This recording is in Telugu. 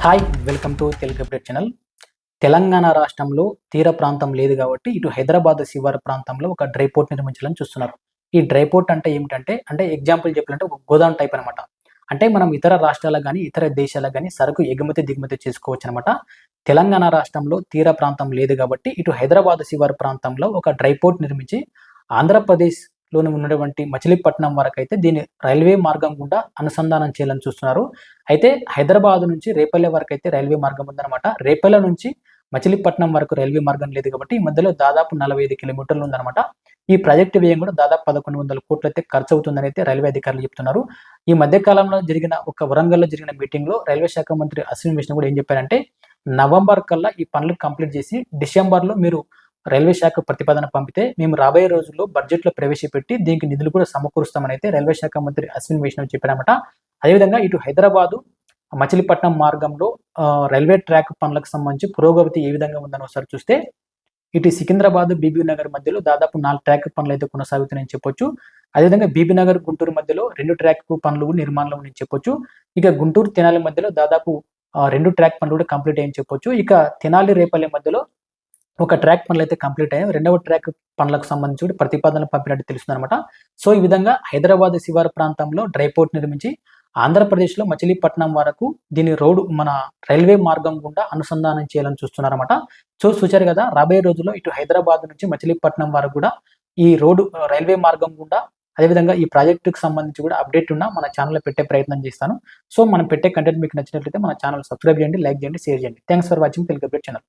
Hi welcome to Telugu update channel. Telangana రాష్ట్రంలో తీర ప్రాంతం లేదు కాబట్టి ఇటు హైదరాబాద్ శివారు ప్రాంతంలో ఒక డ్రై పోర్ట్ నిర్మించాలని చూస్తున్నారు. ఈ డ్రై పోర్ట్ అంటే ఏమిటంటే ఎగ్జాంపుల్ చెప్పాలంటే ఒక గోదాం టైప్ అనమాట. అంటే మనం ఇతర రాష్ట్రాలకు గాని, ఇతర దేశాలకు గాని సరుకు ఎగుమతి, దిగుమతి చేసుకోవచ్చనమాట. తెలంగాణ రాష్ట్రంలో తీర ప్రాంతం లేదు కాబట్టి ఇటు హైదరాబాద్ శివారు ప్రాంతంలో ఒక డ్రై పోర్ట్ నిర్మించి ఆంధ్రప్రదేశ్‌లోని ఉన్నటువంటి మచిలీపట్నం వరకైతే దీన్ని రైల్వే మార్గం గుండా అనుసంధానం చేయాలని చూస్తున్నారు. అయితే హైదరాబాద్ నుంచి రేపల్లె వరకైతే రైల్వే మార్గం ఉందనమాట. రేపల్లె నుంచి మచిలీపట్నం వరకు రైల్వే మార్గం లేదు కాబట్టి ఈ మధ్యలో దాదాపు 45 కిలోమీటర్లు ఉందనమాట. ఈ ప్రాజెక్టు వ్యయం కూడా దాదాపు 1100 కోట్లయితే ఖర్చవుతుందని అయితే రైల్వే అధికారులు చెప్తున్నారు. ఈ మధ్య కాలంలో జరిగిన వరంగల్‌లో జరిగిన మీటింగ్‌లో రైల్వే శాఖ మంత్రి అశ్విని వైష్ణవ్ కూడా ఏం చెప్పారంటే, నవంబర్ కల్లా ఈ పనులు కంప్లీట్ చేసి డిసెంబర్‌లో మీరు రైల్వే శాఖ ప్రతిపాదన పంపితే మేము రాబోయే రోజుల్లో బడ్జెట్‌లో ప్రవేశపెట్టి దీనికి నిధులు కూడా సమకూరుస్తామని అయితే రైల్వే శాఖ మంత్రి అశ్విని వైష్ణవ్ చెప్పారన్నమాట. అదేవిధంగా ఇటు హైదరాబాదు, మచిలీపట్నం మార్గంలో రైల్వే ట్రాక్ పనులకు సంబంధించి పురోగతి ఏ విధంగా ఉందని ఒకసారి చూస్తే, ఇటు సికింద్రాబాద్, బీబీనగర్ మధ్యలో దాదాపు 4 ట్రాక్ పనులైతే కొనసాగుతున్నాయని చెప్పొచ్చు. అదేవిధంగా బీబీనగర్, గుంటూరు మధ్యలో 2 ట్రాక్ పనులు నిర్మాణంలో ఉన్నాయని చెప్పొచ్చు. ఇక గుంటూరు, తెనాలి మధ్యలో దాదాపు 2 ట్రాక్ పనులు కూడా కంప్లీట్ అయ్యాయని చెప్పొచ్చు. ఇక తెనాలి, రేపల్లె మధ్యలో ఒక ట్రాక్ పనులైతే కంప్లీట్ అయ్యాయి. రెండవ ట్రాక్ పనులకు సంబంధించి కూడా ప్రతిపాదనలు పంపినట్టు తెలుస్తుందనమాట. సో, ఈ విధంగా హైదరాబాద్ శివారు ప్రాంతంలో డ్రై పోర్ట్ నిర్మించి ఆంధ్రప్రదేశ్‌లో మచిలీపట్నం వరకు దీని మన రైల్వే మార్గం గుండా అనుసంధానం చేయాలని చూస్తున్నారన్నమాట. సో, చూశారు కదా! రాబోయే రోజుల్లో ఇటు హైదరాబాద్ నుంచి మచిలీపట్నం వరకు కూడా ఈ రైల్వే మార్గం గుండా అదేవిధంగా ఈ ప్రాజెక్ట్‌కి సంబంధించి కూడా అప్డేట్ మన ఛానెల్‌లో పెట్టే ప్రయత్నం చేస్తాను. సో, మనం పెట్టే కంటెంట్ మీకు నచ్చినట్లయితే మన ఛానెల్ సబ్స్క్రైబ్ చేయండి, లైక్ చేయండి, షేర్ చేయండి. Thanks for watching Telugu update channel.